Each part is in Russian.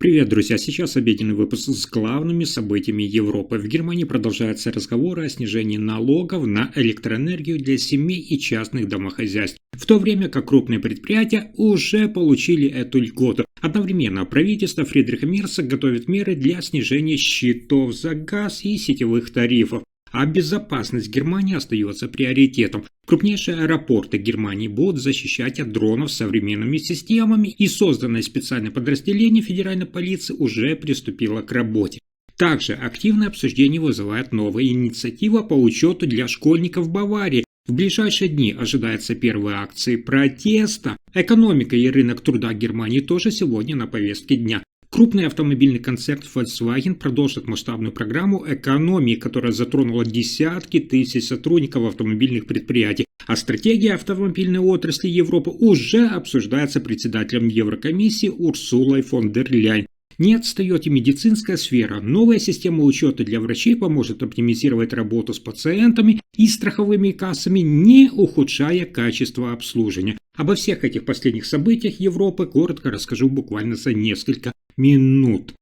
Привет, друзья! Сейчас обеденный выпуск с главными событиями Европы. В Германии продолжаются разговоры о снижении налогов на электроэнергию для семей и частных домохозяйств, в то время как крупные предприятия уже получили эту льготу. Одновременно правительство Фридриха Мерца готовит меры для снижения счетов за газ и сетевых тарифов. А безопасность Германии остается приоритетом. Крупнейшие аэропорты Германии будут защищать от дронов современными системами, и созданное специальное подразделение федеральной полиции уже приступило к работе. Также активное обсуждение вызывает новая инициатива по учету для школьников Баварии. В ближайшие дни ожидаются первые акции протеста. Экономика и рынок труда Германии тоже сегодня на повестке дня. Крупный автомобильный концерн Volkswagen продолжит масштабную программу экономии, которая затронула десятки тысяч сотрудников автомобильных предприятий. А стратегия автомобильной отрасли Европы уже обсуждается председателем Еврокомиссии Урсулой фон дер Ляйен. Не отстает и медицинская сфера. Новая система учета для врачей поможет оптимизировать работу с пациентами и страховыми кассами, не ухудшая качество обслуживания. Обо всех этих последних событиях Европы коротко расскажу буквально за несколько минут.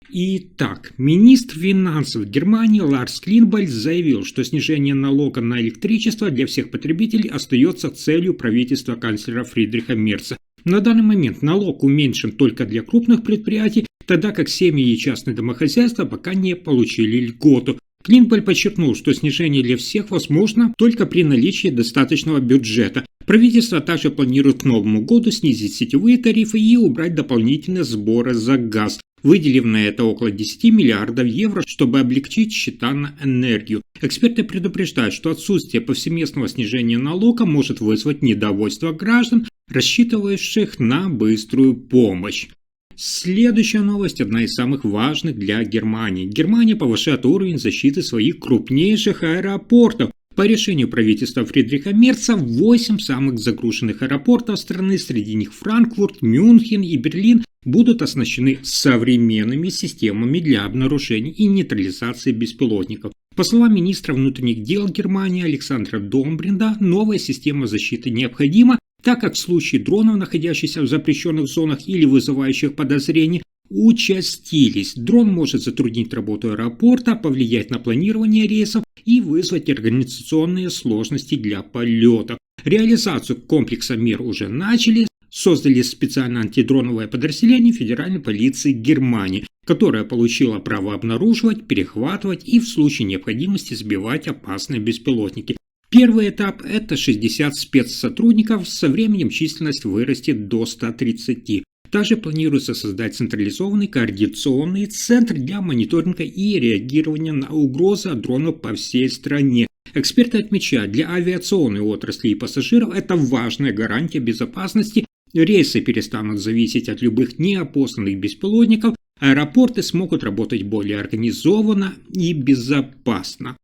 Итак, министр финансов Германии Ларс Клинвальд заявил, что снижение налога на электричество для всех потребителей остается целью правительства канцлера Фридриха Мерца. На данный момент налог уменьшен только для крупных предприятий, тогда как семьи и частные домохозяйства пока не получили льготу. Клинвальд подчеркнул, что снижение для всех возможно только при наличии достаточного бюджета. Правительство также планирует к Новому году снизить сетевые тарифы и убрать дополнительные сборы за газ, выделив на это около 10 миллиардов евро, чтобы облегчить счета на энергию. Эксперты предупреждают, что отсутствие повсеместного снижения налога может вызвать недовольство граждан, рассчитывающих на быструю помощь. Следующая новость одна из самых важных для Германии. Германия повышает уровень защиты своих крупнейших аэропортов. По решению правительства Фридриха Мерца 8 самых загруженных аэропортов страны, среди них Франкфурт, Мюнхен и Берлин, будут оснащены современными системами для обнаружения и нейтрализации беспилотников. По словам министра внутренних дел Германии Александра Домбринда, новая система защиты необходима, так как в случае дронов, находящихся в запрещенных зонах или вызывающих подозрения, участились. Дрон может затруднить работу аэропорта, повлиять на планирование рейсов и вызвать организационные сложности для полетов. Реализацию комплекса мер уже начали. Создали специальное антидроновое подразделение Федеральной полиции Германии, которое получило право обнаруживать, перехватывать и в случае необходимости сбивать опасные беспилотники. Первый этап – это 60 спецсотрудников, со временем численность вырастет до 130. Также планируется создать централизованный координационный центр для мониторинга и реагирования на угрозы от дронов по всей стране. Эксперты отмечают, для авиационной отрасли и пассажиров это важная гарантия безопасности. Рейсы перестанут зависеть от любых неопознанных беспилотников, аэропорты смогут работать более организованно и безопасно.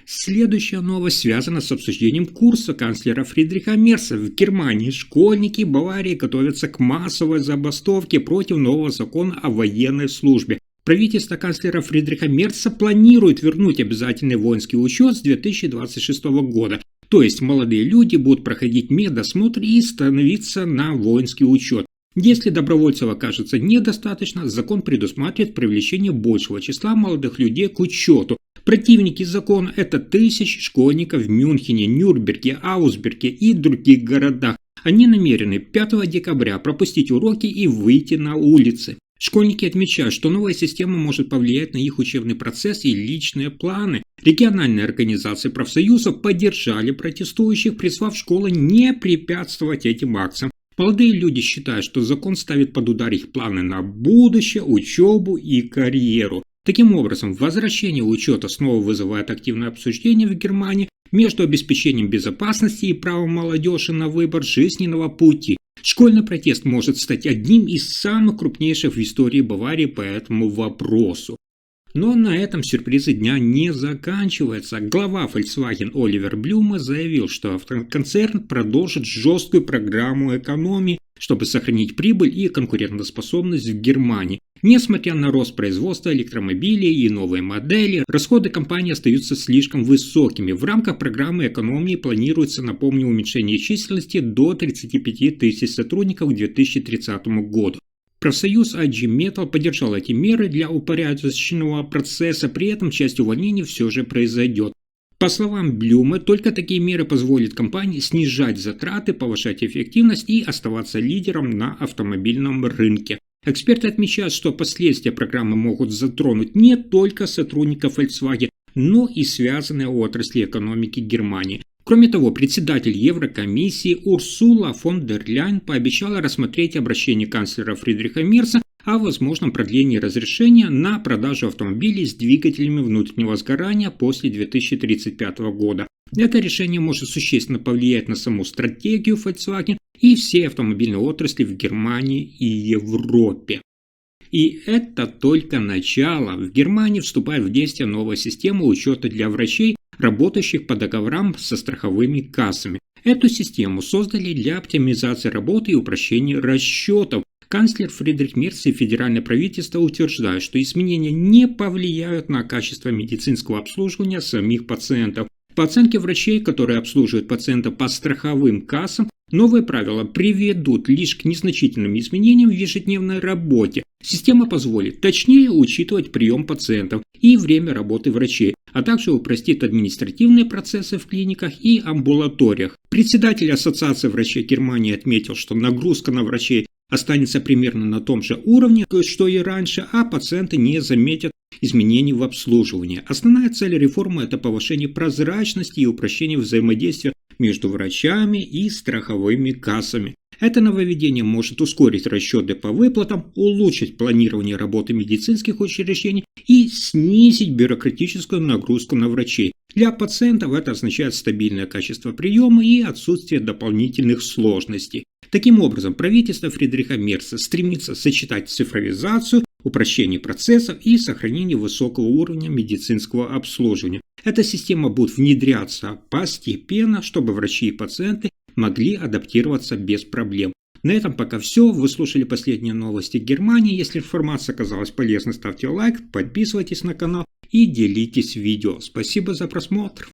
Следующая новость связана с обсуждением курса канцлера Фридриха Мерца. В Германии школьники Баварии готовятся к массовой забастовке против нового закона о военной службе. Правительство канцлера Фридриха Мерца планирует вернуть обязательный воинский учет с 2026 года. То есть молодые люди будут проходить медосмотр и становиться на воинский учет. Если добровольцев окажется недостаточно, закон предусматривает привлечение большего числа молодых людей к учету. Противники закона – это тысячи школьников в Мюнхене, Нюрнберге, Аусберге и других городах. Они намерены 5 декабря пропустить уроки и выйти на улицы. Школьники отмечают, что новая система может повлиять на их учебный процесс и личные планы. Региональные организации профсоюзов поддержали протестующих, призвав школы не препятствовать этим акциям. Молодые люди считают, что закон ставит под удар их планы на будущее, учебу и карьеру. Таким образом, возвращение учета снова вызывает активное обсуждение в Германии между обеспечением безопасности и правом молодежи на выбор жизненного пути. Школьный протест может стать одним из самых крупнейших в истории Баварии по этому вопросу. Но на этом сюрпризы дня не заканчиваются. Глава Volkswagen Оливер Блюме заявил, что автоконцерн продолжит жесткую программу экономии, чтобы сохранить прибыль и конкурентоспособность в Германии. Несмотря на рост производства электромобилей и новые модели, расходы компании остаются слишком высокими. В рамках программы экономии планируется, напомню, уменьшение численности до 35 тысяч сотрудников к 2030 году. Профсоюз IG Metal поддержал эти меры для упорядоченного процесса, при этом часть увольнений все же произойдет. По словам Блюма, только такие меры позволят компании снижать затраты, повышать эффективность и оставаться лидером на автомобильном рынке. Эксперты отмечают, что последствия программы могут затронуть не только сотрудников Volkswagen, но и связанные отрасли экономики Германии. Кроме того, председатель Еврокомиссии Урсула фон дер Ляйен пообещала рассмотреть обращение канцлера Фридриха Мерца о возможном продлении разрешения на продажу автомобилей с двигателями внутреннего сгорания после 2035 года. Это решение может существенно повлиять на саму стратегию Volkswagen и всей автомобильной отрасли в Германии и Европе. И это только начало. В Германии вступает в действие новая система учета для врачей, работающих по договорам со страховыми кассами. Эту систему создали для оптимизации работы и упрощения расчетов. Канцлер Фридрих Мерц и федеральное правительство утверждают, что изменения не повлияют на качество медицинского обслуживания самих пациентов. По оценке врачей, которые обслуживают пациентов по страховым кассам, новые правила приведут лишь к незначительным изменениям в ежедневной работе. Система позволит точнее учитывать прием пациентов и время работы врачей, а также упростит административные процессы в клиниках и амбулаториях. Председатель Ассоциации врачей Германии отметил, что нагрузка на врачей останется примерно на том же уровне, что и раньше, а пациенты не заметят изменений в обслуживании. Основная цель реформы – это повышение прозрачности и упрощение взаимодействия между врачами и страховыми кассами. Это нововведение может ускорить расчеты по выплатам, улучшить планирование работы медицинских учреждений и снизить бюрократическую нагрузку на врачей. Для пациентов это означает стабильное качество приема и отсутствие дополнительных сложностей. Таким образом, правительство Фридриха Мерца стремится сочетать цифровизацию, упрощение процессов и сохранение высокого уровня медицинского обслуживания. Эта система будет внедряться постепенно, чтобы врачи и пациенты могли адаптироваться без проблем. На этом пока все. Вы слушали последние новости Германии. Если информация оказалась полезной, ставьте лайк, подписывайтесь на канал и делитесь видео. Спасибо за просмотр.